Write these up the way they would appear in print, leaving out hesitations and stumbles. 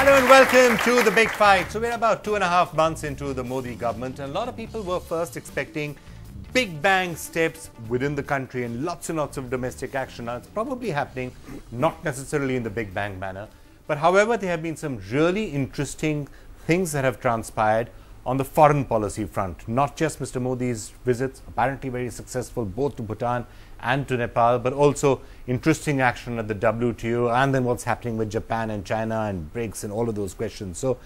Hello and welcome to The Big Fight. So we're about 2.5 months into the Modi government, and a lot of people were first expecting big bang steps within the country and lots of domestic action. Now it's probably happening, not necessarily in the big bang manner, but however there have been some really interesting things that have transpired on the foreign policy front. Not just Mr. Modi's visits, apparently very successful both to Bhutan and to Nepal, but also interesting action at the WTO, and then what's happening with Japan and China and BRICS and all of those questions. So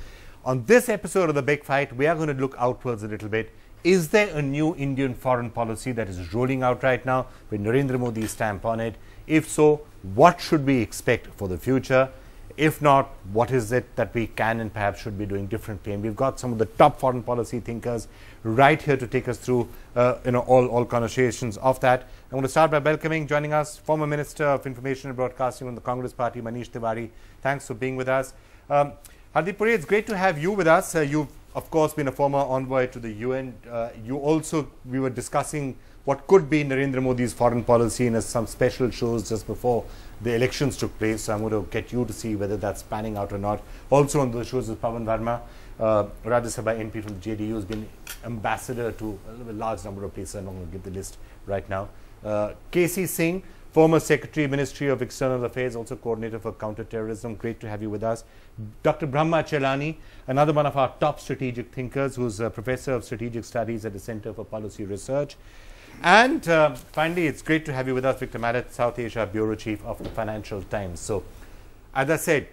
on this episode of The Big Fight, we are going to look outwards a little bit. Is there a new Indian foreign policy that is rolling out right now with Narendra Modi's stamp on it? If so, what should we expect for the future? If not, what is it that we can and perhaps should be doing differently? And we've got some of the top foreign policy thinkers right here to take us through all conversations of that. I want to start by welcoming, joining us, former Minister of Information and Broadcasting on the Congress Party, Manish Tiwari. Thanks for being with us. Hardeep Puri, it's great to have you with us. You've, of course, been a former envoy to the UN. We were discussing what could be Narendra Modi's foreign policy in some special shows just before the elections took place. So I'm going to get you to see whether that's panning out or not. Also on those shows is Pawan Verma, Rajya Sabha MP from the JDU, has been ambassador to a large number of places. I'm not going to give the list right now. KC Singh, former Secretary, Ministry of External Affairs, also coordinator for counter-terrorism. Great to have you with us. Dr. Brahma Chelani, another one of our top strategic thinkers, who's a professor of strategic studies at the Center for Policy Research. And finally, it's great to have you with us, Victor Marat, South Asia Bureau Chief of the Financial Times. So, as I said,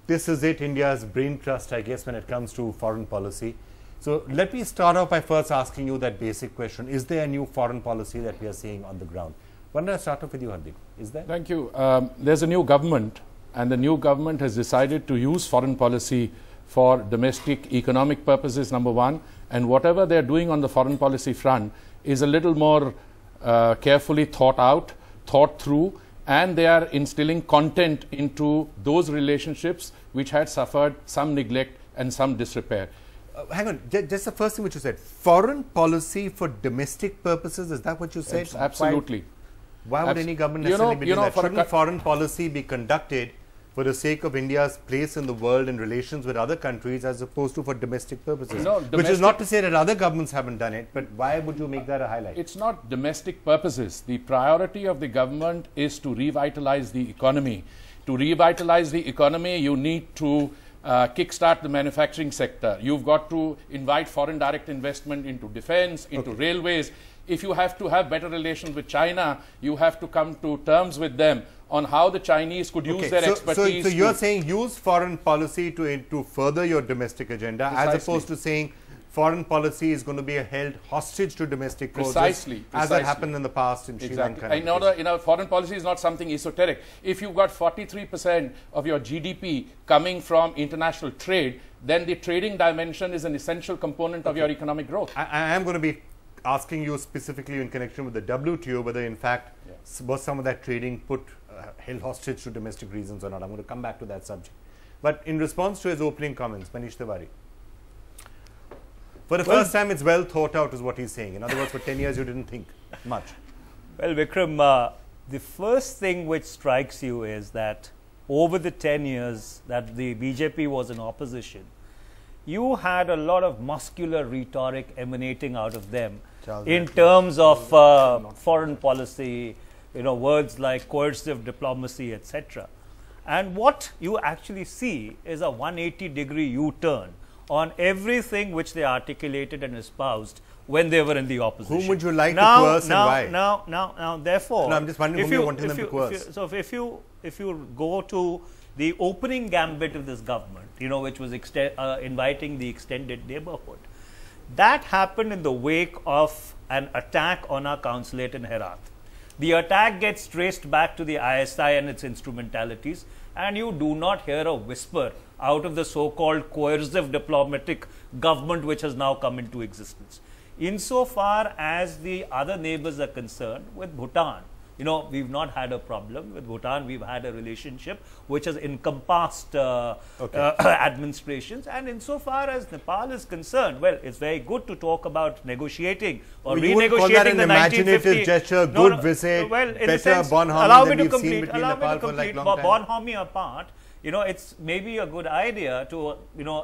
this is it, India's brain trust, I guess, when it comes to foreign policy. So, let me start off by first asking you that basic question. Is there a new foreign policy that we are seeing on the ground? Why don't I start off with you, Hardeep? Is there? Thank you. There's a new government, and the new government has decided to use foreign policy for domestic economic purposes, number one, and whatever they're doing on the foreign policy front is a little more carefully thought out, thought through, and they are instilling content into those relationships which had suffered some neglect and some disrepair. Hang on, just the first thing which you said, foreign policy for domestic purposes, is that what you said? Absolutely. Why would any government necessarily be doing that? Shouldn't foreign policy be conducted for the sake of India's place in the world in relations with other countries as opposed to for domestic purposes? No, which is not to say that other governments haven't done it, but why would you make that a highlight? It's not domestic purposes. The priority of the government is to revitalize the economy. To revitalize the economy, you need to kickstart the manufacturing sector. You've got to invite foreign direct investment into defense, into railways. If you have to have better relations with China, you have to come to terms with them on how the Chinese could use their expertise. So you're saying use foreign policy to further your domestic agenda, as opposed to saying foreign policy is going to be held hostage to domestic causes, as that happened in the past in Sri Lanka. In order, foreign policy is not something esoteric. If you've got 43% of your GDP coming from international trade, then the trading dimension is an essential component of your economic growth. I am going to be asking you specifically in connection with the WTO, whether in fact was some of that trading held hostage to domestic reasons or not. I'm going to come back to that subject. But in response to his opening comments, Manish Tiwari, for the first time it's well thought out is what he's saying. In other words, for 10 years you didn't think much. Well, Vikram, the first thing which strikes you is that over the 10 years that the BJP was in opposition, you had a lot of muscular rhetoric emanating out of them in terms of foreign policy, words like coercive diplomacy, etc. And what you actually see is a 180-degree U-turn on everything which they articulated and espoused when they were in the opposition. Whom would you like to coerce and why? Now, therefore... No, I'm just wondering whom you wanted them to coerce. So if you go to the opening gambit of this government, which was inviting the extended neighbourhood, that happened in the wake of an attack on our consulate in Herat. The attack gets traced back to the ISI and its instrumentalities, and you do not hear a whisper out of the so-called coercive diplomatic government which has now come into existence. Insofar as the other neighbors are concerned, with Bhutan, we've not had a problem. With Bhutan, we've had a relationship which has encompassed administrations. And insofar as Nepal is concerned, well, it's very good to talk about negotiating or renegotiating the 1950... imaginative gesture, good visit, well, in better sense, bonhomie allow than me we've to seen complete, between Nepal for like long time. bonhomie apart. it's maybe a good idea to,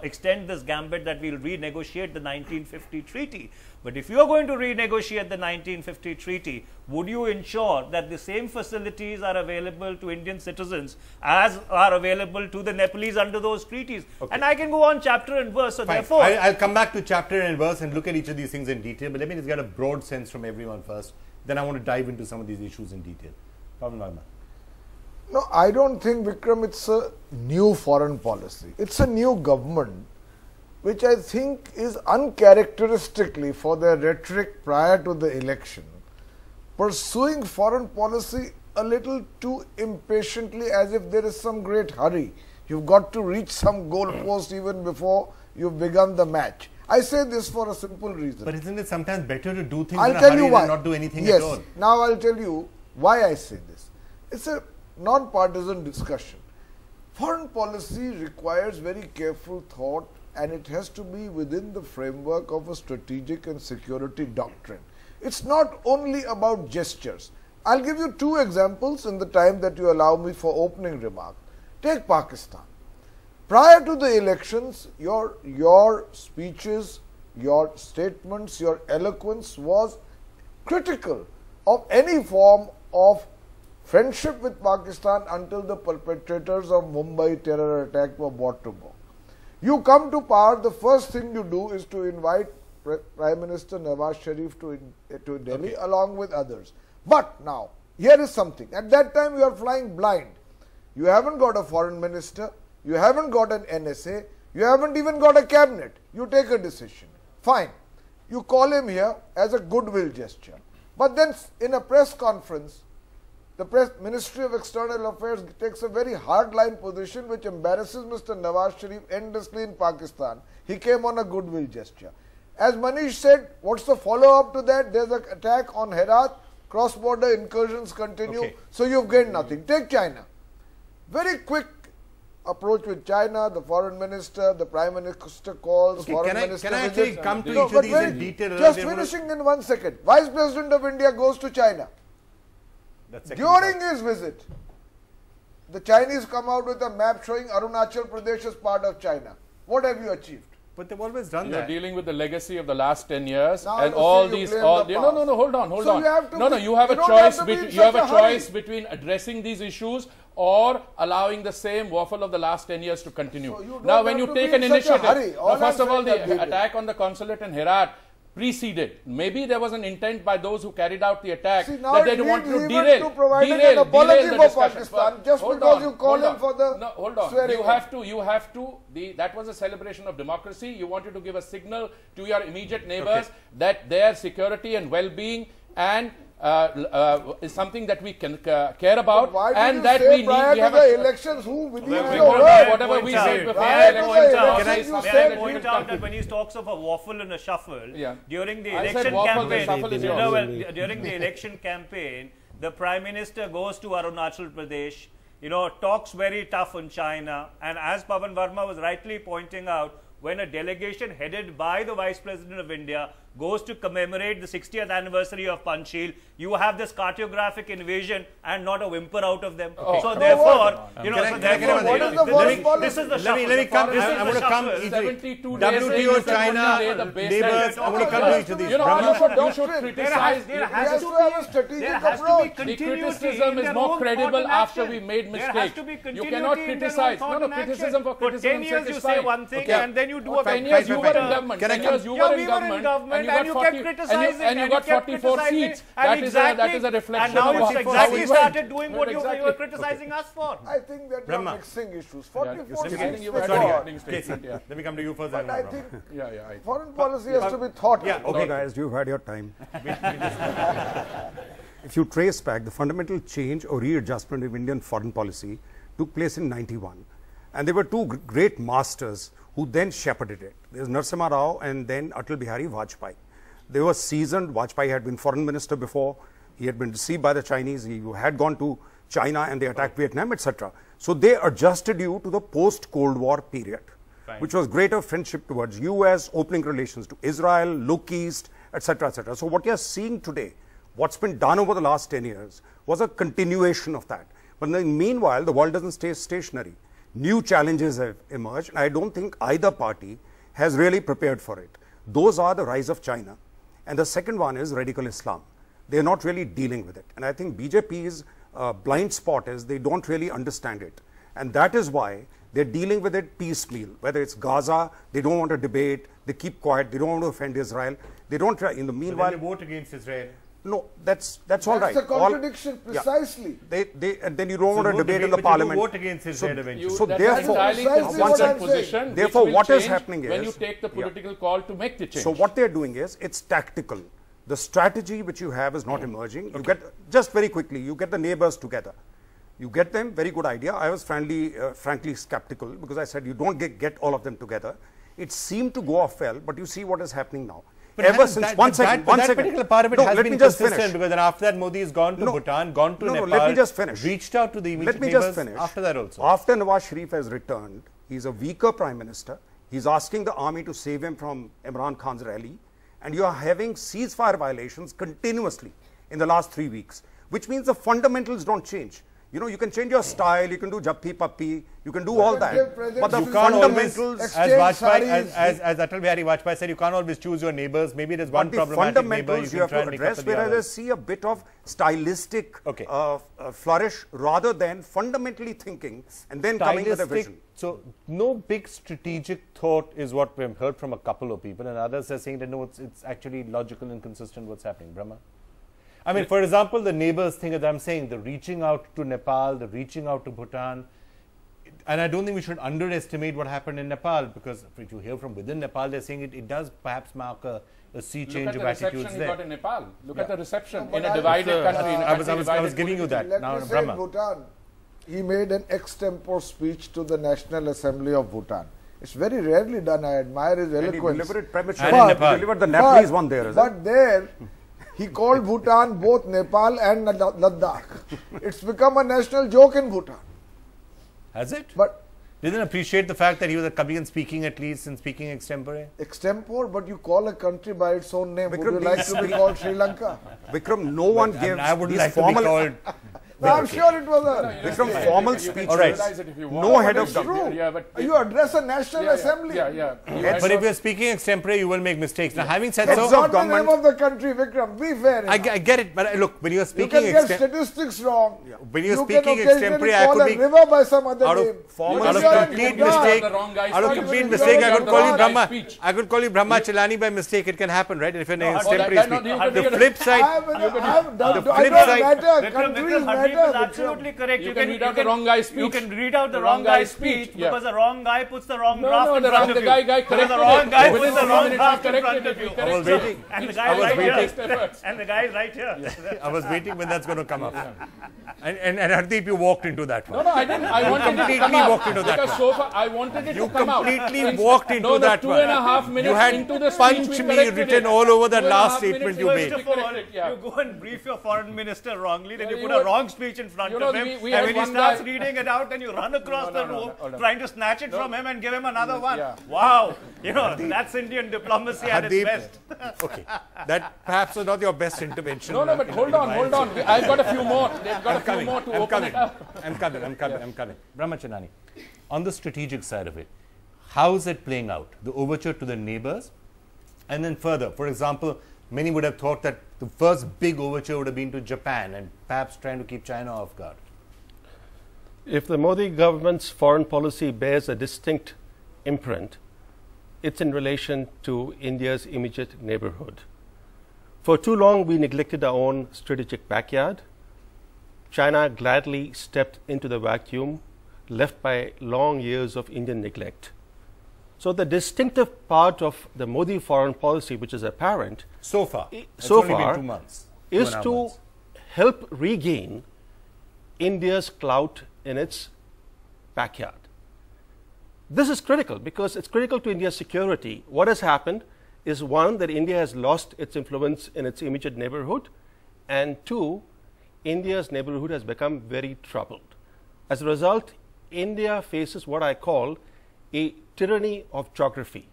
extend this gambit that we'll renegotiate the 1950 treaty. But if you're going to renegotiate the 1950 treaty, would you ensure that the same facilities are available to Indian citizens as are available to the Nepalese under those treaties? Okay. And I can go on chapter and verse. So therefore, I'll come back to chapter and verse and look at each of these things in detail. But let me just get a broad sense from everyone first. Then I want to dive into some of these issues in detail. Pavan Verma. No, I don't think, Vikram, it's a new foreign policy. It's a new government, which I think is uncharacteristically for their rhetoric prior to the election, pursuing foreign policy a little too impatiently, as if there is some great hurry. You've got to reach some goalpost even before you've begun the match. I say this for a simple reason. But isn't it sometimes better to do things in a hurry than not do anything at all? Now I'll tell you why I say this. It's a non-partisan discussion. Foreign policy requires very careful thought, and it has to be within the framework of a strategic and security doctrine. It's not only about gestures. I'll give you two examples in the time that you allow me for opening remark. Take Pakistan. Prior to the elections, your speeches, your statements, your eloquence was critical of any form of friendship with Pakistan until the perpetrators of Mumbai terror attack were brought to book. You come to power, the first thing you do is to invite Prime Minister Nawaz Sharif to Delhi along with others. But now, here is something. At that time, you are flying blind. You haven't got a foreign minister. You haven't got an NSA. You haven't even got a cabinet. You take a decision. Fine. You call him here as a goodwill gesture. But then in a press conference, the Ministry of External Affairs takes a very hardline position which embarrasses Mr. Nawaz Sharif endlessly in Pakistan. He came on a goodwill gesture. As Manish said, what's the follow-up to that? There's an attack on Herat, cross-border incursions continue, so you've gained nothing. Take China. Very quick approach with China, the foreign minister, the prime minister calls, foreign minister Can I actually come to each of these in detail? Just finishing in 1 second. Vice President of India goes to China. During his visit, the Chinese come out with a map showing Arunachal Pradesh as part of China. What have you achieved? But they've always done that. You're dealing with the legacy of the last 10 years now and all these. No, hold on. You have a choice between addressing these issues or allowing the same waffle of the last 10 years to continue. So now, when you take an initiative, first of all, the attack on the consulate in Herat preceded. Maybe there was an intent by those who carried out the attack that they wanted to derail the discussion. Just because you call him for the hold on. That was a celebration of democracy. You wanted to give a signal to your immediate neighbors that their security and well-being and is something that we can care about, and that we need. We have the elections. Who believes your word? Whatever we said before I point out that when he talks of a waffle and a shuffle during the election campaign, the Prime Minister goes to Arunachal Pradesh, talks very tough on China, and as Pavan Verma was rightly pointing out, when a delegation headed by the Vice President of India goes to commemorate the 60th anniversary of Panchsheel, you have this cartographic invasion and not a whimper out of them. So therefore, this is the shuffle. Let me come. I want to come. WTO, China, neighbors. I want to come to each of these. You should criticize. There has to have a strategic approach. The criticism is more credible after we made mistakes. You cannot criticize. No, criticism for criticism. 10 years you say one thing and then you do a 10 years you were in government. 10 years you were in government. And you got 44 seats. That is a reflection of how exactly started doing what you were criticizing us for. I think that you're mixing issues. 44 seats. Let me come to you first. But I think foreign policy has to be thought out. Okay, guys, you've had your time. If you trace back, the fundamental change or readjustment of Indian foreign policy took place in '91. And there were two great masters who then shepherded it. There's Narasimha Rao and then Atal Bihari Vajpayee. They were seasoned. Vajpayee had been foreign minister before. He had been received by the Chinese. He had gone to China and they attacked Vietnam, etc. So they adjusted you to the post-Cold War period, which was greater friendship towards US, opening relations to Israel, look east, etc., etc. So what you're seeing today, what's been done over the last 10 years, was a continuation of that. But then meanwhile, the world doesn't stay stationary. new challenges have emerged, and I don't think either party has really prepared for it. Those are the rise of China, and the second one is radical Islam. They're not really dealing with it, and I think BJP's blind spot is they don't really understand it, and that is why they're dealing with it piecemeal. Whether it's Gaza, they don't want to debate, they keep quiet, they don't want to offend Israel, they don't try. In the meanwhile, they vote against Israel. No, that's all right. That's a contradiction, precisely. Yeah. And then you don't want to debate in the but parliament. You vote against Israel eventually. So therefore, what is happening is, when you take the political call to make the change. So what they're doing is, it's tactical. The strategy which you have is not emerging. You get, just very quickly, you get the neighbors together. You get them, very good idea. I was frankly skeptical, because I said you don't get all of them together. It seemed to go off well, but you see what is happening now. But ever since, one second. That particular part of it has been consistent, because then after that Modi has gone to Bhutan, gone to Nepal, let me just finish. Reached out to the immediate neighbors after that also. After Nawaz Sharif has returned, he's a weaker prime minister. He's asking the army to save him from Imran Khan's rally, and you are having ceasefire violations continuously in the last 3 weeks, which means the fundamentals don't change. You know, you can change your style, you can do jappi pappi, you can do all that, but the fundamentals, as Atal Bihari Vajpayee said, you can't always choose your neighbors. Maybe there's one problematic neighbor you can try and make up for the others. Whereas I see a bit of stylistic flourish rather than fundamentally thinking and then coming with a vision. So no big strategic thought is what we've heard from a couple of people, and others are saying that no, it's actually logical and consistent what's happening. Brahma? I mean, for example, the neighbors thing that I'm saying, the reaching out to Nepal, the reaching out to Bhutan, and I don't think we should underestimate what happened in Nepal, because if you hear from within Nepal, they're saying it does perhaps mark a sea change of attitudes there. Look at the reception he got in Nepal. Look at the reception in a divided country. I was giving you that. Let now, me say in Bhutan, he made an extempore speech to the National Assembly of Bhutan. It's very rarely done. I admire his eloquence. And he delivered it prematurely. He delivered the Nepalese one there, but there, he called Bhutan both Nepal and Ladakh. It's become a national joke in Bhutan. Has it? But didn't appreciate the fact that he was a Kabigan speaking at least and speaking extempore? Extempore, but you call a country by its own name. Would you like to be called Sri Lanka? Vikram, no one gives I would these like formal... to be called... No, I'm sure it was a... Vikram, formal speeches. All right. No head of government. Yeah, but you address a national assembly. But if you're speaking extempore, you will make mistakes. Now, having said so... It's not the name of the country, Vikram. Be fair. I get it, but look, when you're speaking... You can get statistics wrong. When you're speaking extempore, I could be... river by some other name. Out of complete mistake, I could call you Brahma. I could call you Brahma Chilani by mistake. It can happen, right? If you're extempore speaking. The flip side... Countries matter. Absolutely correct. You can read out the wrong guy's speech. You can read out the wrong guy's speech because the wrong guy puts the wrong draft in front of you. The guy corrected the wrong guy puts the wrong it. draft in front of you. I was waiting. And the guy is right here. And the guy is right here. I was waiting when that's going to come up. And Hardeep, you walked into that one. No, I didn't. I wanted it to come walked into that because so far I wanted it to come out. You completely walked into that one. 2.5 minutes you had into the punch speech, me written all over that last statement you made. First of all, you go and brief your foreign minister wrongly, then you put a wrong speech in front of him, and when he starts reading it out, then you run across the room trying to snatch it from him and give him another one. Wow, you know, that's Indian diplomacy at its best. Okay, that perhaps was not your best intervention. No, but hold on. I've got a few more. They've got a few more to open it up. I'm coming. Brahmacharani, on the strategic side of it, how is it playing out? The overture to the neighbors, and then further, for example, many would have thought that the first big overture would have been to Japan and perhaps trying to keep China off guard. If the Modi government's foreign policy bears a distinct imprint, it's in relation to India's immediate neighborhood. For too long, we neglected our own strategic backyard. China gladly stepped into the vacuum left by long years of Indian neglect. So the distinctive part of the Modi foreign policy, which is apparent so far, been 2 months, is to help regain India's clout in its backyard. This is critical because it's critical to India's security. What has happened is, one, that India has lost its influence in its immediate neighborhood, and two, India's neighborhood has become very troubled. As a result, India faces what I call a tyranny of geography.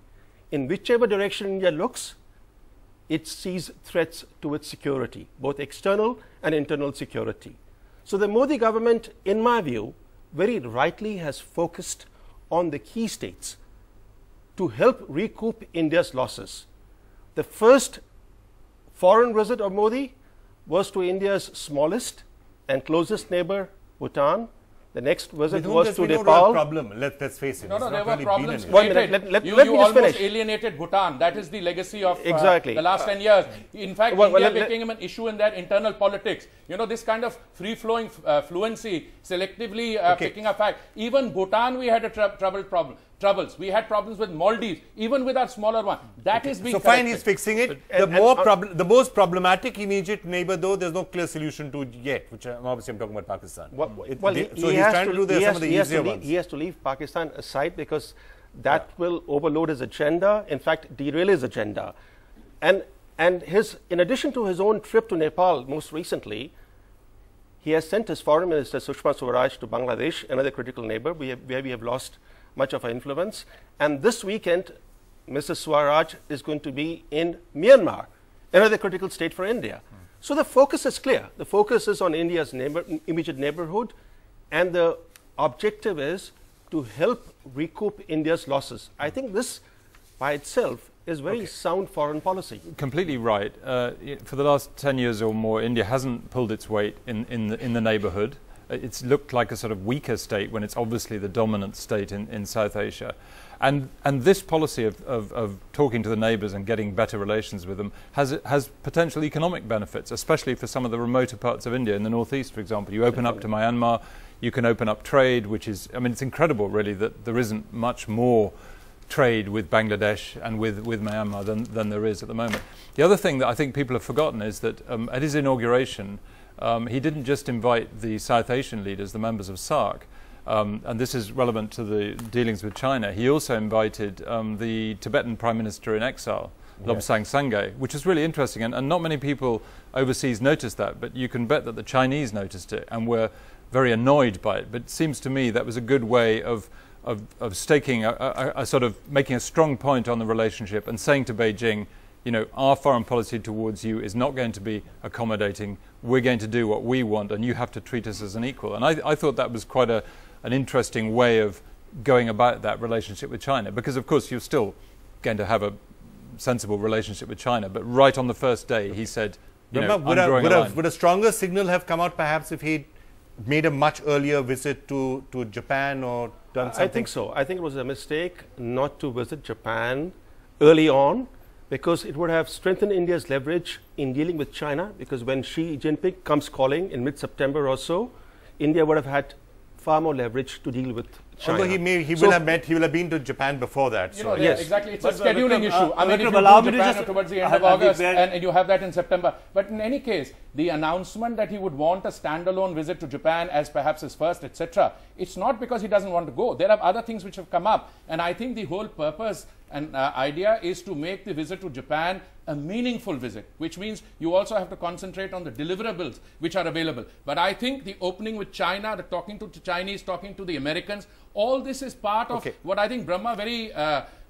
In whichever direction India looks, it sees threats to its security, both external and internal security. So the Modi government, in my view, very rightly has focused on the key states to help recoup India's losses. The first foreign visit of Modi was to India's smallest and closest neighbor, Bhutan. The next visit was to Nepal. No problem. Let's face it. No, there were really problems been created. You almost finish. Alienated Bhutan. That is the legacy of exactly. The last 10 years. In fact, India became an issue in their internal politics. You know, this kind of free-flowing fluency, selectively picking up fact. Even Bhutan, we had a troubles. We had problems with Maldives, even with our smaller one. That is being corrected. Fine, he's fixing it. The most problematic immediate neighbor, though, there's no clear solution to yet, which obviously I'm talking about Pakistan. So he's trying to do some of the easier ones. He has to leave Pakistan aside because that will overload his agenda, in fact, derail his agenda. And in addition to his own trip to Nepal most recently, he has sent his foreign minister, Sushma Swaraj, to Bangladesh, another critical neighbor where we have lost much of our influence. And this weekend, Mrs. Swaraj is going to be in Myanmar, another critical state for India. So the focus is clear. The focus is on India's immediate neighborhood, and the objective is to help recoup India's losses. I think this by itself is very sound foreign policy. Completely right. For the last 10 years or more, India hasn't pulled its weight in the neighborhood. It's looked like a sort of weaker state when it's obviously the dominant state in South Asia. And this policy of talking to the neighbours and getting better relations with them has potential economic benefits, especially for some of the remoter parts of India. In the northeast, for example, you open up to Myanmar, you can open up trade, which is, I mean, it's incredible really that there isn't much more trade with Bangladesh and with Myanmar than there is at the moment. The other thing that I think people have forgotten is that at his inauguration, he didn't just invite the South Asian leaders, the members of SAARC, and this is relevant to the dealings with China. He also invited the Tibetan Prime Minister in exile, Lobsang Sangay, which is really interesting, and not many people overseas noticed that, but you can bet that the Chinese noticed it and were very annoyed by it. But it seems to me that was a good way of staking a sort of making a strong point on the relationship and saying to Beijing, you know, our foreign policy towards you is not going to be accommodating. We're going to do what we want, and you have to treat us as an equal. And I thought that was quite an interesting way of going about that relationship with China, because of course you're still going to have a sensible relationship with China. But right on the first day, he said, you know, would a stronger signal have come out perhaps if he'd made a much earlier visit to Japan or done something? I think so. I think it was a mistake not to visit Japan early on, because it would have strengthened India's leverage in dealing with China, because when Xi Jinping comes calling in mid-September or so, India would have had far more leverage to deal with China. Although he will have been to Japan before that. You so know, yes, exactly. It's a scheduling issue. I mean, if you allow go me to to Japan just towards the end of August and you have that in September. But in any case, the announcement that he would want a standalone visit to Japan as perhaps his first, etc., it's not because he doesn't want to go. There are other things which have come up. And I think the whole purpose and idea is to make the visit to Japan a meaningful visit, which means you also have to concentrate on the deliverables which are available. But I think the opening with China, the talking to the Chinese, talking to the Americans, all this is part of what I think Brahma very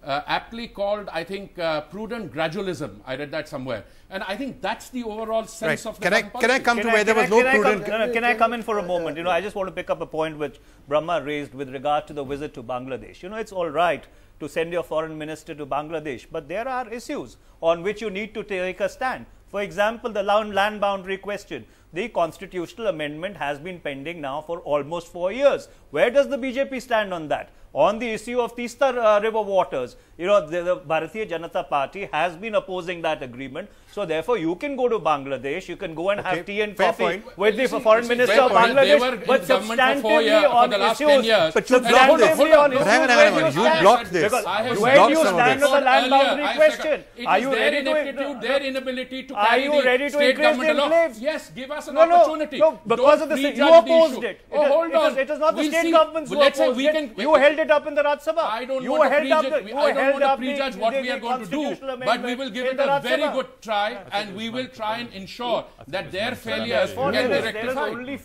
aptly called, I think, prudent gradualism. I read that somewhere. And I think that's the overall sense of the foreign policy. Can I come to where there was no prudent... Can I come in for a moment? You know, I just want to pick up a point which Brahma raised with regard to the visit to Bangladesh. You know, it's all right to send your foreign minister to Bangladesh, but there are issues on which you need to take a stand. For example, the land boundary question. The constitutional amendment has been pending now for almost 4 years. Where does the BJP stand on that? On the issue of Tista river waters, you know, the Bharatiya Janata Party has been opposing that agreement. So therefore, you can go to Bangladesh, you can go and have tea and coffee with the foreign minister of Bangladesh, but substantively on issues. But you blocked this. You blocked this. Where do you stand on the land boundary question? Are you ready to their inability to carry the state government along? Yes, give us an opportunity. No, because of the you opposed it. Oh, hold on. It is not the state governments who opposed it. You held it up in the Rajya Sabha. I don't want to prejudge what we are going to do, but we will give it a very good try, and we will try and ensure that their failures can be rectified.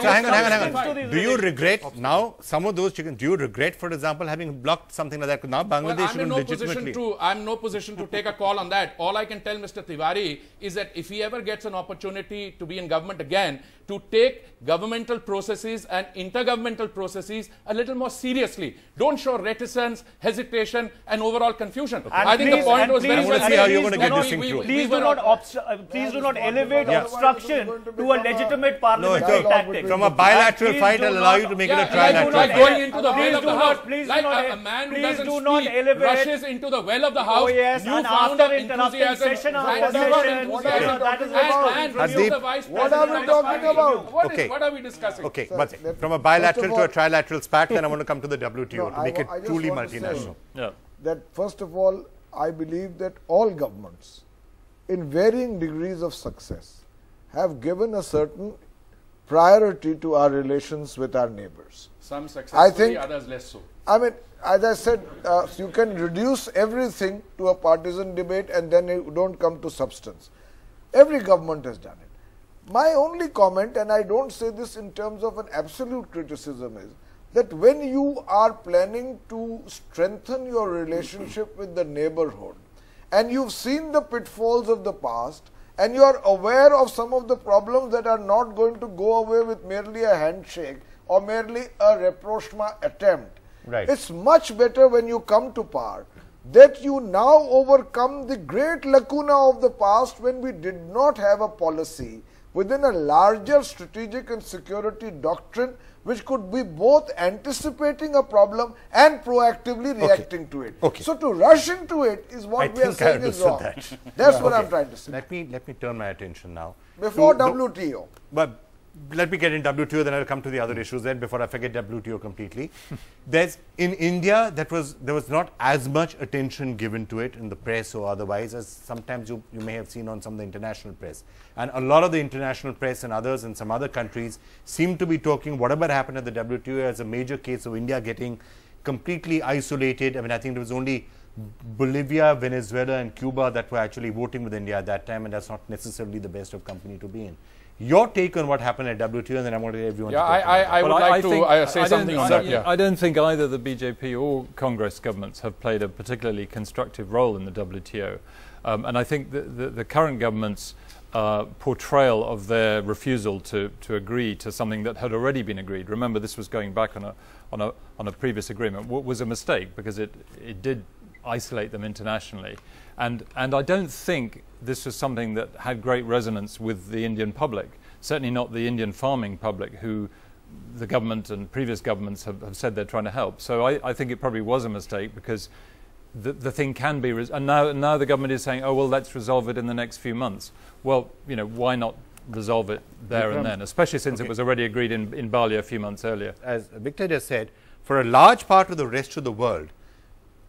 Hang on. Do you regret now some of those chickens? Do you regret, for example, having blocked something like that? Now Bangladesh will legitimately. I'm in no position to take a call on that. All I can tell Mr. Tiwari is that if he ever gets an opportunity to be in government again, to take governmental processes and intergovernmental processes a little more seriously. Don't show reticence, hesitation, and overall confusion. And I think the point was very I want to see how you're going to get this thing through. Please do not elevate obstruction to a legitimate parliamentary tactic. From a bilateral fight, I'll allow you to make it a trilateral like fight. going into the well of the house. Please Like do not, a man who please doesn't do not speak elevate. rushes into the well of the house. Oh yes, and after interrupting session after session, that is What are we talking about? What are we discussing? Okay, but from a bilateral to a trilateral spat, then I want to come to the WTO to make it truly multinational. That first of all, I believe that all governments, in varying degrees of success, have given a certain priority to our relations with our neighbors. Some successfully, others less so. I mean, as I said, you can reduce everything to a partisan debate and then you don't come to substance. Every government has done it. My only comment, and I don't say this in terms of an absolute criticism, is that when you are planning to strengthen your relationship with the neighborhood and you've seen the pitfalls of the past and you are aware of some of the problems that are not going to go away with merely a handshake or merely a rapprochement attempt, it's much better when you come to power that you now overcome the great lacuna of the past when we did not have a policy within a larger strategic and security doctrine which could be both anticipating a problem and proactively reacting to it. So to rush into it is what we are saying is wrong. That's what I'm trying to say. Let me turn my attention now. Before WTO. But let me get in WTO, then I'll come to the other issues then before I forget WTO completely. In India, there was not as much attention given to it in the press or otherwise as sometimes you may have seen on some of the international press. And a lot of the international press and others in some other countries seem to be talking whatever happened at the WTO as a major case of India getting completely isolated. I mean, I think there was only Bolivia, Venezuela and Cuba that were actually voting with India at that time, and that's not necessarily the best of company to be in. Your take on what happened at WTO, and then I want everyone to I would like to say something on that. I don't think either the BJP or Congress governments have played a particularly constructive role in the WTO. And I think the current government's portrayal of their refusal to agree to something that had already been agreed, remember this was going back on a previous agreement, was a mistake because it did isolate them internationally. And I don't think this was something that had great resonance with the Indian public, certainly not the Indian farming public who the government and previous governments have said they're trying to help. So I think it probably was a mistake because the thing can be, and now the government is saying, oh, well, let's resolve it in the next few months. Well, you know, why not resolve it there and then, especially since it was already agreed in Bali a few months earlier. As Victor just said, for a large part of the rest of the world,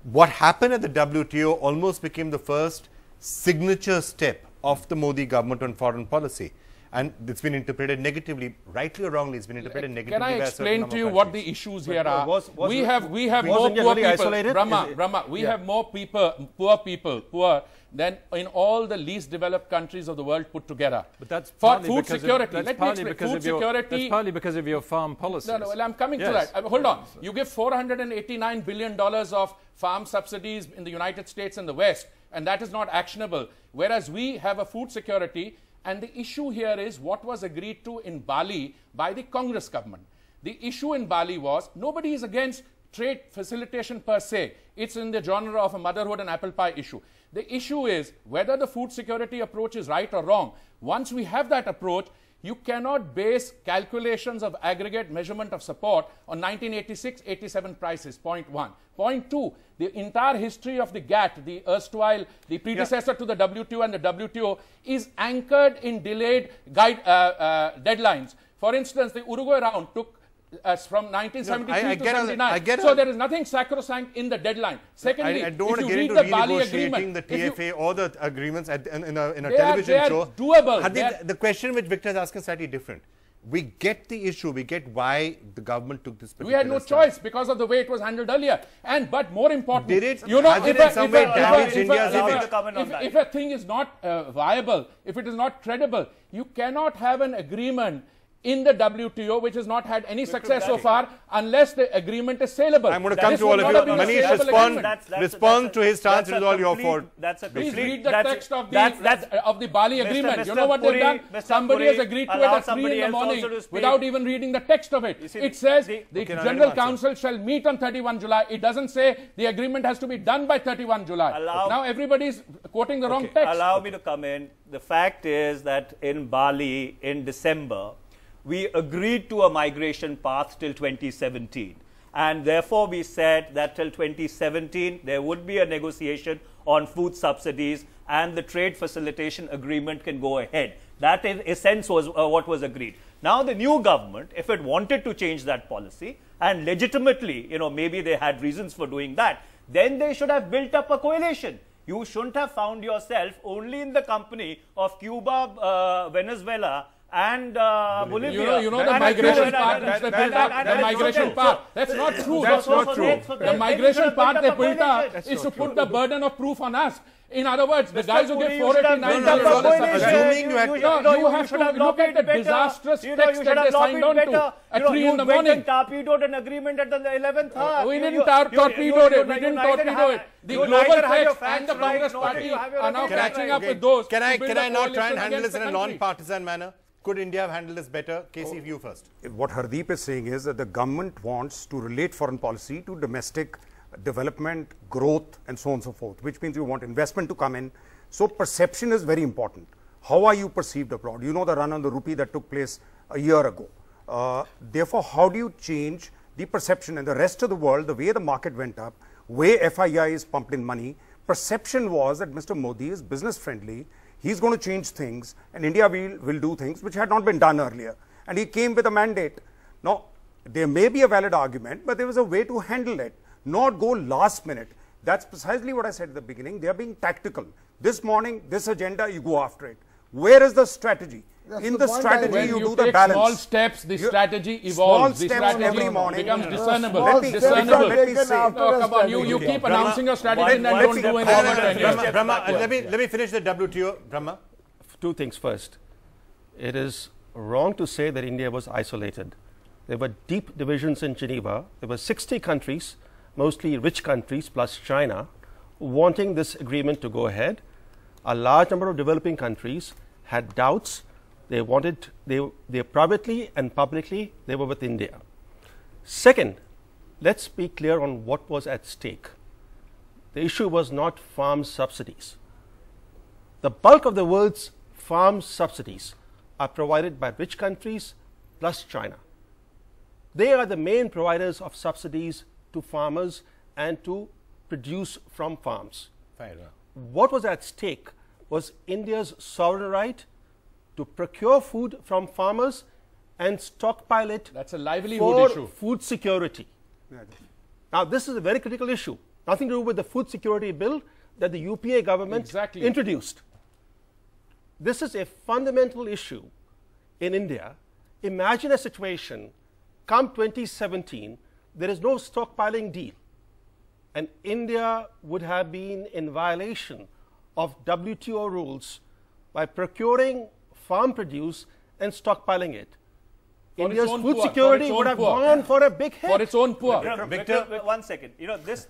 what happened at the WTO almost became the first signature step of the Modi government on foreign policy. And it's been interpreted negatively, rightly or wrongly, it's been interpreted negatively. Can I explain to you what the issues here are? We have more poor people, Brahma, we have more people, poor than in all the least developed countries of the world put together. But that's for food security. Let me explain. Food security. That's partly because of your farm policies. No, well, I'm coming to that. Hold on. You give $489 billion of farm subsidies in the United States and the West, and that is not actionable. Whereas we have a food security, and the issue here is what was agreed to in Bali by the Congress government. The issue in Bali was nobody is against trade facilitation per se. It's in the genre of a motherhood and apple pie issue. The issue is whether the food security approach is right or wrong. Once we have that approach, you cannot base calculations of aggregate measurement of support on 1986-87 prices, point one. Point two, the entire history of the GATT, the erstwhile, the predecessor to the WTO and the WTO, is anchored in delayed deadlines. For instance, the Uruguay round took from 1973 to 79. So there is nothing sacrosanct in the deadline. Secondly, I don't want to get into renegotiating the TFA or the agreements in a television show. Doable. The question which Victor is asking is slightly different. We get the issue. We get why the government took this particular We had no choice because of the way it was handled earlier. But more important, did it? You know, has it in some way damaged India's image? If a thing is not viable, if it is not credible, you cannot have an agreement in the WTO, which has not had any success so far, unless the agreement is saleable. I'm going to come to all of you. Manish, respond to his stance. It is all your fault. Please read the text of the Bali agreement. You know what they've done? Somebody has agreed to it at 3 in the morning without even reading the text of it. It says the General Council shall meet on 31 July. It doesn't say the agreement has to be done by 31 July. Now everybody is quoting the wrong text. Allow me to come in. The fact is that in Bali in December, we agreed to a migration path till 2017. And therefore, we said that till 2017, there would be a negotiation on food subsidies and the trade facilitation agreement can go ahead. That, in essence, was what was agreed. Now, the new government, if it wanted to change that policy, and legitimately, maybe they had reasons for doing that, then they should have built up a coalition. You shouldn't have found yourself only in the company of Cuba, Venezuela, and Bolivia. You know the migration part, the migration part. That's not true. That's not true. The migration part they built up is to put the burden of proof on us. In other words, the guys who get $489, assuming you have to look at the disastrous text that they signed on to at 3 in the morning. You torpedoed an agreement at the 11th hour. We didn't torpedo it. We didn't torpedo it. The global text and the Congress party are now catching up with those. Can I now try and handle this in a non-partisan manner? Could India have handled this better? KC, you first. What Hardeep is saying is that the government wants to relate foreign policy to domestic development, growth, and so on and so forth, which means you want investment to come in. So perception is very important. How are you perceived abroad? You know the run on the rupee that took place a year ago. Therefore, how do you change the perception in the rest of the world, the way the market went up, way FII is pumped in money? Perception was that Mr. Modi is business friendly. He's going to change things, and India will do things which had not been done earlier. And he came with a mandate. Now, there may be a valid argument, but there was a way to handle it, not go last minute. That's precisely what I said at the beginning. They are being tactical. This morning, this agenda, you go after it. Where is the strategy? In the strategy, you do the balance. Small steps, the strategy evolves. Small steps every morning becomes discernible. Discernible. No, come on, you keep announcing your strategy and then don't do anything. Brahma, let me finish the WTO. Brahma. Two things first. It is wrong to say that India was isolated. There were deep divisions in Geneva. There were 60 countries, mostly rich countries plus China, wanting this agreement to go ahead. A large number of developing countries had doubts. They wanted, they privately and publicly, they were with India. Second, let's be clear on what was at stake. The issue was not farm subsidies. The bulk of the world's farm subsidies are provided by rich countries plus China. They are the main providers of subsidies to farmers and to produce from farms. What was at stake was India's sovereign right to procure food from farmers and stockpile it. That's a livelihood issue. Food security. Now, this is a very critical issue. Nothing to do with the food security bill that the UPA government introduced. This is a fundamental issue in India. Imagine a situation, come 2017, there is no stockpiling deal, and India would have been in violation of WTO rules by procuring farm produce and stockpiling it. India's food security would have gone for a big hit. For its own poor. Victor, one second. This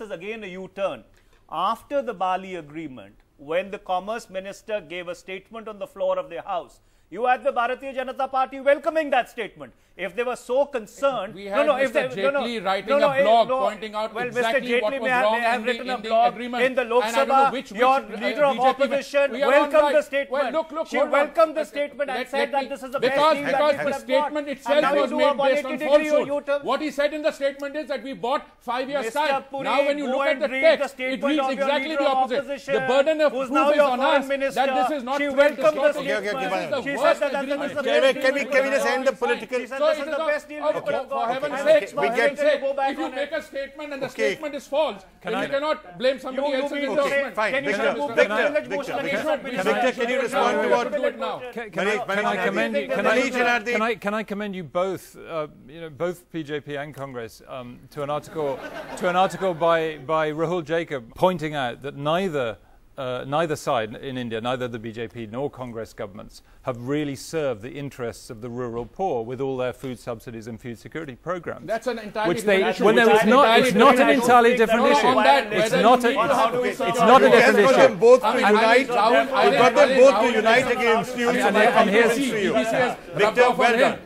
is again a U-turn. After the Bali agreement, when the Commerce Minister gave a statement on the floor of their house, you had the Bharatiya Janata Party welcoming that statement. If they were so concerned, we had Mr. Jaitley writing a blog pointing out exactly what was wrong in the agreement. In the Lok Sabha, your leader of opposition welcomed the statement. She welcomed the statement and said that this is the best deal that we could have got. Because the statement itself was made based on falsehood. What he said in the statement is that we bought 5 years' time. Now when you look at the text, it reads exactly the opposite. The burden of proof is on us that this is not fair distorted. Can we just end the political? This is the best deal we could have got. For heaven's sake, if you make a statement and the statement is false, then you cannot blame somebody else's endorsement. Fine. Victor, can you respond to what? Do it now. Can I commend you both, both BJP and Congress, to an article by Rahul Jacob pointing out that neither neither side in India, neither the BJP nor Congress governments, have really served the interests of the rural poor with all their food subsidies and food security programs. That's an entirely which they, different issue. well, no, it's not an entirely different issue. It's not a different issue. You've got them both to unite. You've got them both to unite against you. And here's Victor, well done.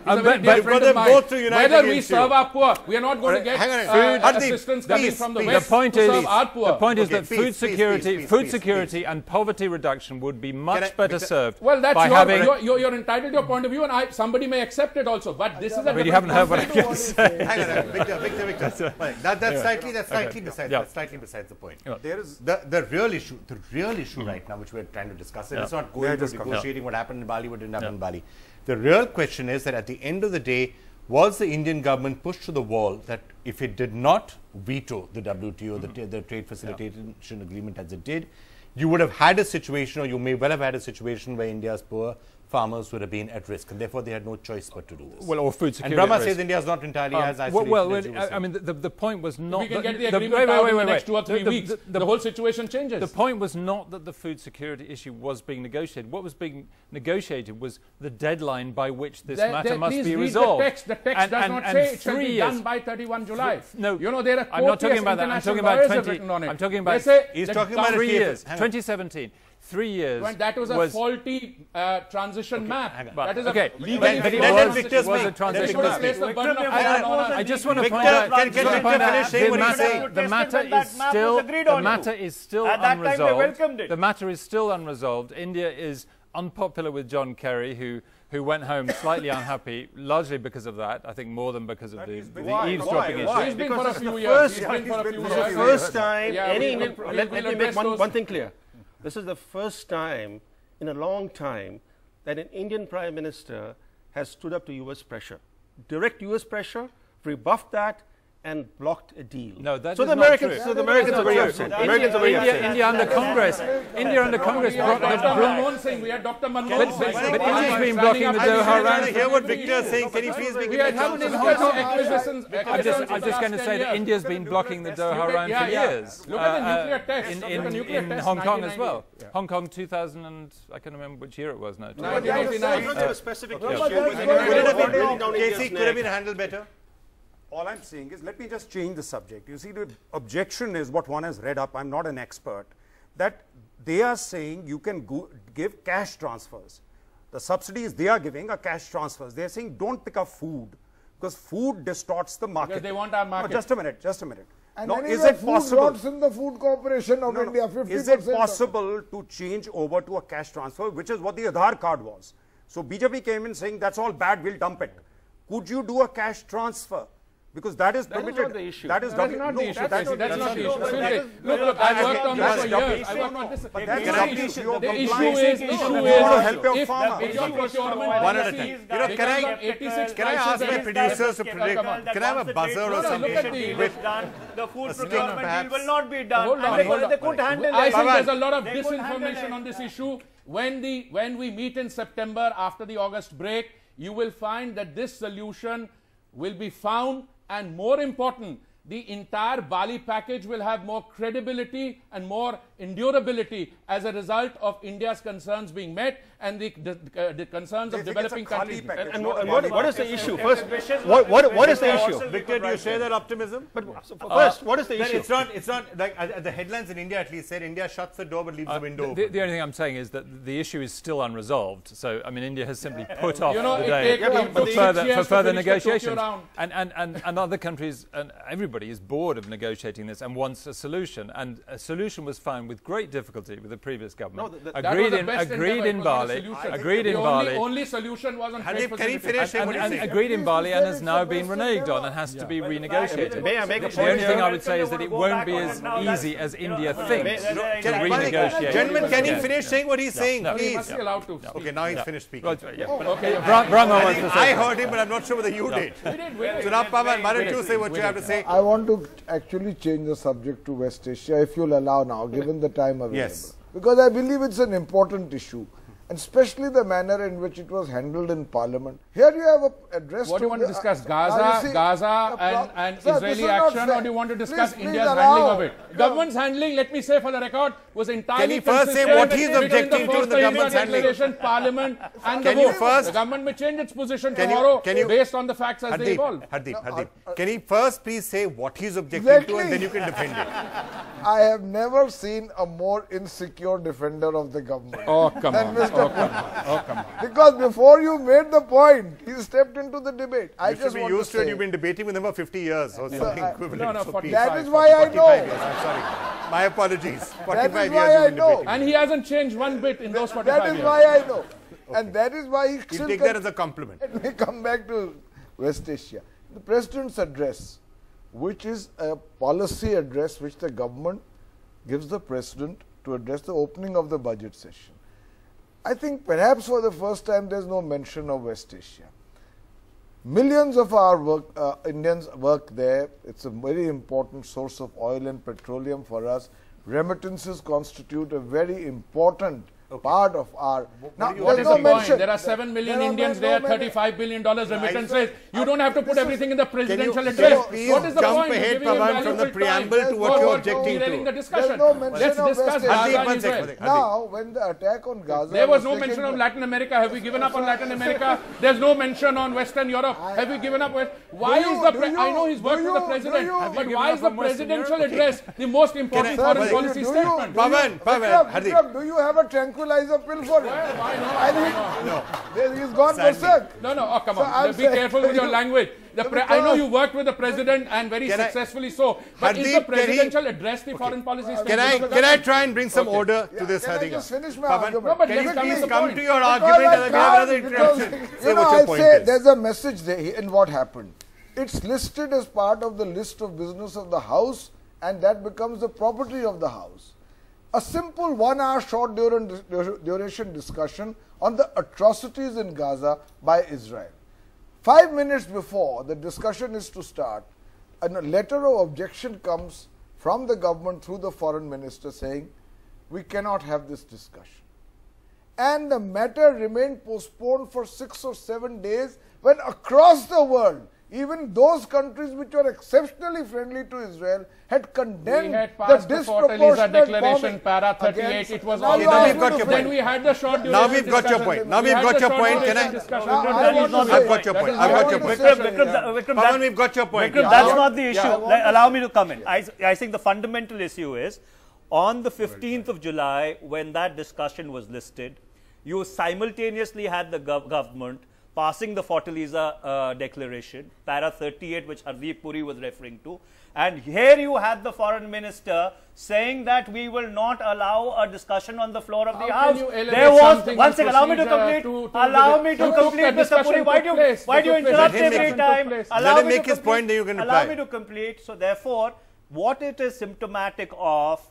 You've got them both to unite Whether we against you. serve our poor, we are not going to get assistance coming from the West the point to is, serve our poor. The point is Okay, that peace, food security and poverty reduction would be much better served Well, that's by having... you're entitled to your point of view, and somebody may accept it also. But this is a But you haven't heard what I can say. Hang on, Victor. That's slightly besides the point. There is The real issue right now, which we're trying to discuss, and it's not going to negotiating what happened in Bali, what didn't happen in Bali. The real question is that at the end of the day, was the Indian government pushed to the wall that if it did not veto the WTO, the trade facilitation agreement as it did, you would have had a situation, or you may well have had a situation where India's poor farmers would have been at risk, and therefore they had no choice but to do this. Well, or food security. And Brahma says India is not entirely as isolated as you were saying. I mean, the point was not... If we can get the agreement out in the next 2 or 3 weeks, the whole situation changes. The point was not that the food security issue was being negotiated. What was being negotiated was the deadline by which this matter must be resolved. The text does not say it shall be done by 31 July. No, you know, there are I'm not talking about that. I'm talking about 20. I'm talking about... He's talking about 3 years. 2017. 3 years. That was a faulty transition map. That is okay. But it was a transition map. I just want to point out. The matter is still unresolved. The matter is still unresolved. India is unpopular with John Kerry, who went home slightly unhappy, largely because of that. I think more than because of the eavesdropping issue. He's been for a few years. The first time any Indian... Let me make one thing clear. This is the first time in a long time that an Indian Prime Minister has stood up to US pressure. Direct US pressure, rebuffed that, and blocked a deal. No, that so is the not Americans, true. So the Americans are very upset. India under Congress. India under Congress brought Manmohan Singh. We had Dr. Manmohan Singh. But India's been blocking the Doha round. Hear what Victor is saying. Can you please make it I'm just going to say that India's been blocking the Doha round for years. Look at the nuclear test. In Hong Kong as well. Hong Kong 2000 and I can't remember which year it was now. 1999. A specific Could have been handled better. All I'm saying is, let me just change the subject. You see, the objection is what one has read up. I'm not an expert. That they are saying you can give cash transfers. The subsidies they are giving are cash transfers. They are saying don't pick up food because food distorts the market. Because they want our market. No, just a minute. And now, then is it possible? In the Food Corporation of India, 50%. Is it possible to change over to a cash transfer, which is what the Aadhaar card was? So BJP came in saying that's all bad, we'll dump it. Could you do a cash transfer? Because that is permitted. That is not the issue. That is not the issue. That's not the issue. Look, I've worked on this for years. I've worked on this. But that's not the issue. The issue is, you want to help your farmer. if the procurement One at a time. Can I ask my producers to predict? Can I have a buzzer or something? The food procurement will not be done. They couldn't handle it. I think there's a lot of disinformation on this issue. When we meet in September after the August break, you will find that this solution will be found. And more important, the entire Bali package will have more credibility and more endurability as a result of India's concerns being met and the concerns of developing countries. And what is the issue? First, what is the issue? Victor, do you share that optimism? But first, what is the issue? It's not like the headlines in India at least said India shuts the door but leaves the window open. The only thing I'm saying is that the issue is still unresolved. So, I mean, India has simply put off the day for further negotiations. And other countries and everybody is bored of negotiating this and wants a solution. And a solution was found with great difficulty with the previous government. Agreed in Bali. The only solution was on trade facilities. And agreed in Bali and has now been reneged on and has to be renegotiated. May I make a point? The only thing I would say is that it won't be as easy as India thinks to renegotiate. Gentlemen, can he finish saying what he's saying, please? He must be allowed to. Okay, now he's finished speaking. Brahma wants to say. I heard him, but I'm not sure whether you did. So now, Pavan, why don't you say what you have to say? I want to actually change the subject to West Asia, if you'll allow now, given the time available. Yes. Because I believe it's an important issue. and especially the manner in which it was handled in Parliament. Here you have an address. What do you want to discuss? Gaza and sir, Israeli action, or do you want to discuss India's handling of it? Government's handling, let me say for the record, was entirely first say what he's objecting to in the government's handling? Parliament and the vote. The government may change its position tomorrow based on the facts as they evolve. Hardeep, can he first please say what he's objecting to, and then you can defend it? I have never seen a more insecure defender of the government. Oh, come on. Mr. Oh, come on. Oh, come on. Because before you made the point, he stepped into the debate. You should be used to it. You've been debating with him for 50 years or something equivalent. No, 45. That is why I know. Years, I'm sorry. My apologies. 45 that is years why I you've been know. debating. And he hasn't changed one bit in those 45 years. That is why I know. Okay. And that is why he You still take that as a compliment. Let me come back to West Asia. The President's address, which is a policy address which the government gives the President to address the opening of the budget session. I think perhaps for the first time there is no mention of West Asia. Millions of our Indians work there. It's a very important source of oil and petroleum for us. Remittances constitute a very important part of our... Now, what is the point? There are 7 million Indians there, $35 billion remittances. You don't have to put everything in the presidential address. What is the point? Jump ahead, Pawan, from the preamble to what you're objecting to. The discussion. No mention Let's of discuss West Gaza Asia. and Israel. Now, when the attack on Gaza... There was no mention of Latin America. Have we given up on Latin America? There's no mention on Western Europe. Have we given up? Why is the... I know he's worked with the president, but why is the presidential address the most important foreign policy statement? Pawan, Hardeep. Do you have a tranquilizer pill for him? Why not? I think No. he's gone berserk. No, oh, come on. I'm Be careful with your language. I know you worked with the president and very Can I- successfully so. But is the Hardeep, presidential address the foreign policy statement? Can I try and bring some order to this, Can I Hardeep? just finish my Pawan, argument? No, but Can you let's come to please the come point. to your Because argument I and then we have another can't, because, interruption? Say you know, what your I point say is. there's a message there in what happened. It's listed as part of the list of business of the House, and that becomes the property of the House. A simple 1 hour short duration discussion on the atrocities in Gaza by Israel. 5 minutes before the discussion is to start, a letter of objection comes from the government through the foreign minister saying, we cannot have this discussion. And the matter remained postponed for 6 or 7 days when across the world, even those countries which were exceptionally friendly to Israel had condemned We had passed the disproportionate declaration, bombing para 38. against- It was Now all you now ask we've me got to your finish. Then we had the short duration Now we've got your discussion. point. Now We we've had got the your short point. duration Can I- discussion. Now, That I is want not to my say- I've got your That point. is I've not got my your point. point. Vikram, Pawan, we've got your point. Vikram, Yeah. that's not the issue. Yeah. Allow me to come in. I think the fundamental issue is on the 15th of July, when that discussion was listed, you simultaneously had the government passing the Fortaleza declaration, para 38, which Hardeep Puri was referring to. And here you had the foreign minister saying that we will not allow a discussion on the floor of the How House. can you elevate There was, something one in second, allow me to procedure complete. to Allow the- me You to took complete, the Mr. discussion Puri. Why do took place. you Took place. interrupt Let him every make- time? Let Allow him me to make his complete. point, then you can Allow reply. me to complete. So therefore, what it is symptomatic of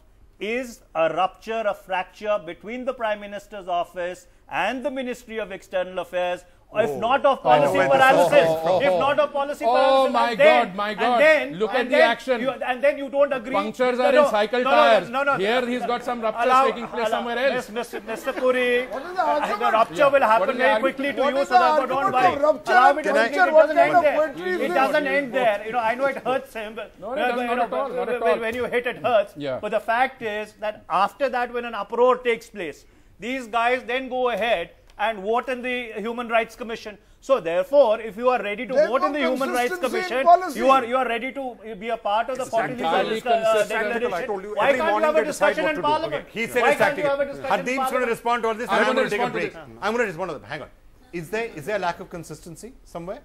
is a rupture, a fracture between the Prime Minister's office and the Ministry of External Affairs, if not of policy where this is paralysis, from. if not of policy Oh, paralysis. my and then- God, my and God. then- Look at and the then action. and then you don't agree. Punctures No, are no, in cycle no, tires. no. Here he's got some ruptures taking place somewhere else. Mr. Puri, What is the argument? the rupture Yeah. will What happen is the very argument? quickly to What you, is so the therefore don't argument worry. of rupture Allow and me to puncture? complete. It What doesn't kind end of there. poetry is It this? doesn't end there. You know, I know it hurts him, but No, it doesn't, not at all, not at all. when you hit it hurts. Yeah. But the fact is that after that, when an uproar takes place, these guys then go ahead and vote in the Human Rights Commission. So therefore, if you are ready to There's vote no in the Human Rights consistency in Commission, policy. you are ready to be a part of the entirely Fortaleza consistent. declaration. I told you, Why every can't you morning have a they decide discussion what in to do. Parliament? He said Why it's can't you have a tactical. discussion in Hardeep's going to Parliament? respond to all this, I'm and I'm gonna going to take a respond to break. this. I'm going to respond to that. Hang on. Is there a lack of consistency somewhere?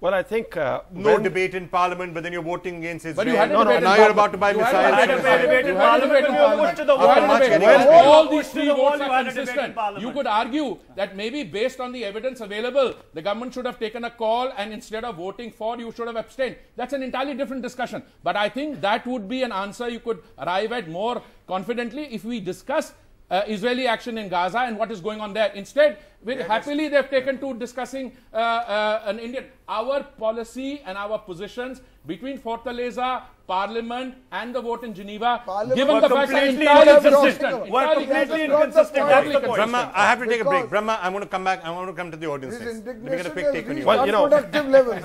Well, I think No when- debate in Parliament, but then you're voting against Israel. But you had a no, debate in now you're Parliament. about to buy You had a missiles. had a debate in You had a debate in Parliament when you were pushed to the You had a wall. debate. When When all you were these pushed to three the wall, votes you are had a debate in consistent, Parliament. you could argue that maybe based on the evidence available, the government should have taken a call and instead of voting for, you should have abstained. That's an entirely different discussion. But I think that would be an answer you could arrive at more confidently if we discuss Israeli action in Gaza and what is going on there. Instead, happily they've taken to discussing an Indian. Our policy and our positions between Fortaleza, Parliament and the vote in Geneva, given the fact that entirely inconsistent. We're completely inconsistent. That's the point. Brahma, I have to take a break. Brahma, I want to come back. I want to come to the audience next. Let me get a quick take on you. Well, you know,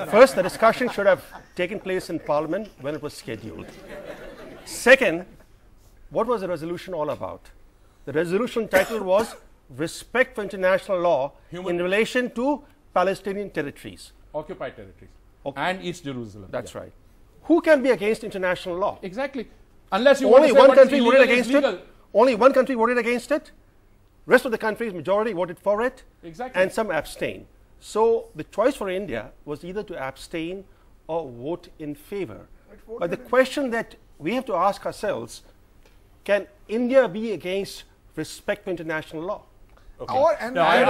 first, the discussion should have taken place in Parliament when it was scheduled. Second, what was the resolution all about? The resolution title was Respect for International Law in relation to Palestinian territories. Occupied territories. Okay. And East Jerusalem. That's right. Who can be against international law? Exactly. Unless you Only want to say one country voted against legal. it. Only one country voted against it. Rest of the countries, majority voted for it. Exactly. And some abstained. So the choice for India was either to abstain or vote in favor. But the question that we have to ask ourselves, can India be against respect for international law? Okay. Can I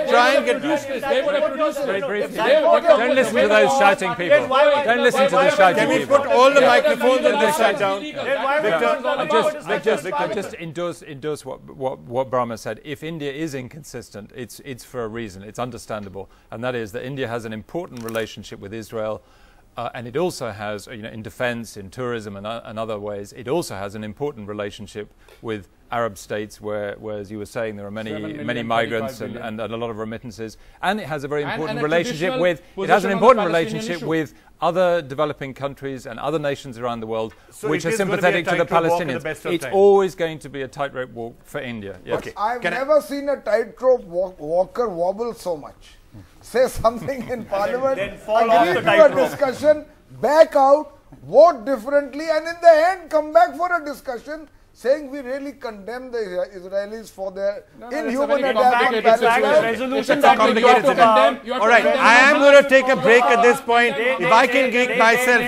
try and get very briefly. Don't listen to those shouting people. Don't listen to the shouting people. Can we put all the microphones on this side down? I just endorse what Brahma said. If India is inconsistent, it's for a reason. It's understandable, and that is that India has an important relationship with Israel. And it also has, in defense, in tourism and other ways, it also has an important relationship with Arab states where as you were saying, there are many migrants and a lot of remittances. And it has a very important relationship with, with other developing countries and other nations around the world which are sympathetic to the Palestinians. It's always going to be a tightrope walk for India. Yes. Okay. I've never seen a tightrope walker wobble so much. Say something in Parliament, agree to a discussion, back out, vote differently, and in the end come back for a discussion saying we really condemn the Israelis for their inhuman attack on Palestine. All right, I am going to take a break at this point. If I can make myself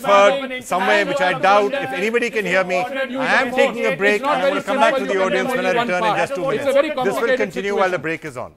heard, somewhere which I doubt, if anybody can hear me, I am taking a break and I'm going to come back to the audience when I return in just 2 minutes. This will continue while the break is on.